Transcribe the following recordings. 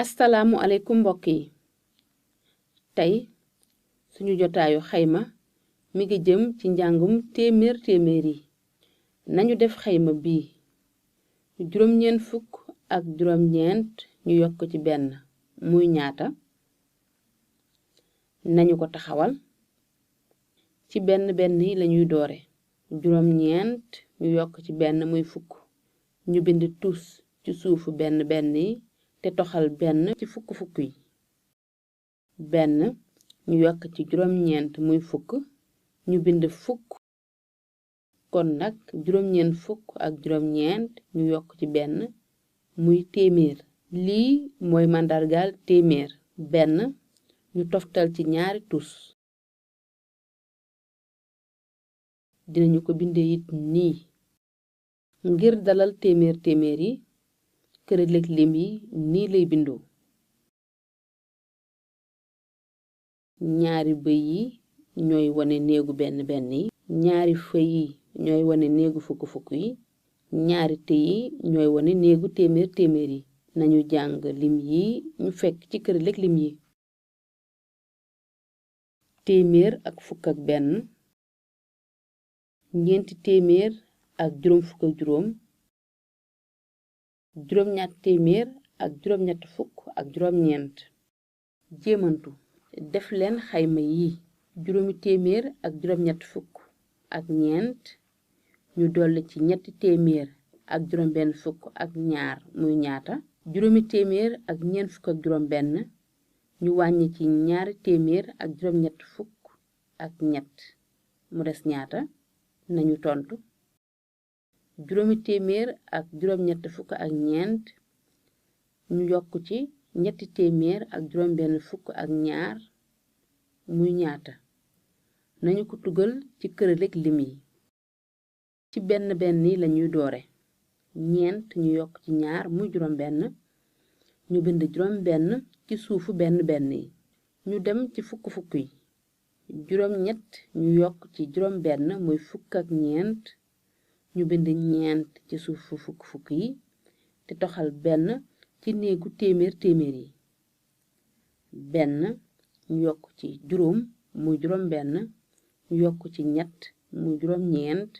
Assalaamu aleykum mbokk yi tey suñu jotaayu xayma mi ngi jëm ci njàngum téeméer yi nañu def xayma bii juróom-ñeent fukk ak juróom-ñeent ñu yokk ci benn muy ñaata nañu ko taxawal ci benn yi lañuy doore juróom-ñeent ñu yokk ci benn muy fukk ñu bind tus ci suufu benn yi te toxal benn ci fukk yi benn ñu yokk ci juróom-ñeent muy fukk ñu bind fukk kon nag juróom-ñeent fukk ak juróom-ñeent ñu yokk ci benn muy téeméer lii mooy màndargaal téeméer benn ñu toftal ci ñaari tus dinañu ko bindee it nii ngir dalal téeméer yi këreleg lim yi nii lay bindoo ñaari bëy yi ñooy wane néegu benn yi ñaari fëy yi ñooy wane néegu fukk yi ñaari të yi ñooy wane néegu téeméer yi nañu jàng lim yi ñu fekk ci këreleg lim yi téeméer ak fukk ak benn ñeenti téeméer ak juróom fukk ak juróom juróom-ñaar téeméer ak juróom-ñett fukk ak juróom-ñeent jéemantu def leen xayma yi juróomi téeméer ak juróom-ñett fukk ak ñeent ñu dolli ci ñetti téeméer ak juróom benn fukk ak ñaar muy ñaata juróomi téeméer ak ñeent fukk ak juróom benn ñu wàññi ci ñaari téeméer ak juróom-ñett fukk ak ñett mu des ñaata nañu tontu juróomi téeméer ak juróom-ñett fukk ak ñeent ñu yokk ci ñetti téeméer ak juróom benn fukk ak ñaar muy ñaata nañu ko tugal ci këreleg lim yi ci benn yi lañuy doore ñeent ñu yokk ci ñaar muy juróom benn ñu bind juróom benn ci suufu benn yi ñu dem ci fukk yi juróom ñett ñu yokk ci juróom benn muy fukk ak ñeent ñu bind ñeent ci suufu fukk yi te toxal benn ci néegu téeméer yi benn ñu yokk ci juróom muy juróom benn ñu yokk ci ñett muy juróom ñeent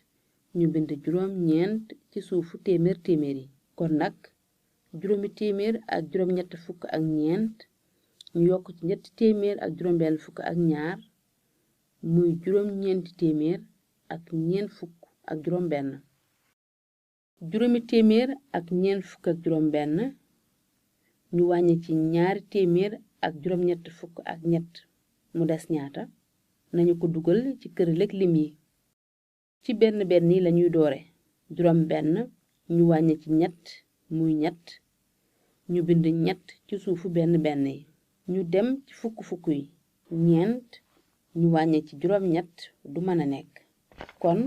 ñu bind juróom ñeent ci suufu téeméer yi kon nag juróomi téeméer ak juróom ñett fukk ak ñeent ñu yokk ci ñetti téeméer ak juróom benn fukk ak ñaar muy juróom ñeenti téeméer ak ñeent fukk ak juróom benn juróomi téeméer ak ñeent fukk ak juróom benn ñu wàññi ci ñaari téeméer ak juróom ñett fukk ak ñett mu des ñaata nañu ko dugal ci këreleg lim yi ci benn yi lañuy doore juróom benn ñu wàññi ci ñett muy ñett ñu bind ñett ci suufu benn yi ñu dem ci fukk yi ñeent ñu wàññi ci juróom ñett du mën a nekk kon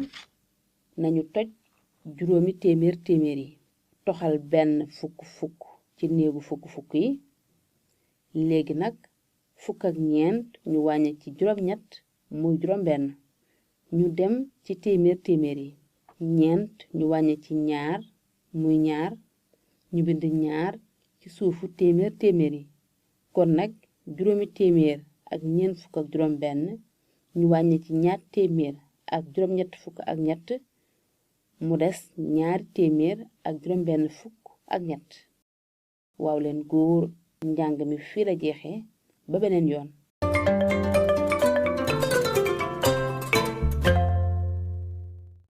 nañu toj juróomi téeméer yi toxal benn fukk ci néegu fukk yi léegi nag fukk ak ñeent ñu wàññi ci juróom ñett muy juróom benn ñu dem ci téeméer yi ñeent ñu wàññi ci ñaar muy ñaar ñu bind ñaar ci suufu téeméer yi kon nag juróomi téeméer ak ñeent fukk ak juróom benn ñu wàññi ci ñaar téeméer ak juróom ñett fukk ak ñett mu des ñaari téeméer ak juróom benn fukk ak ñett waaw leen góor njàng mi fii la jeexee ba beneen yoon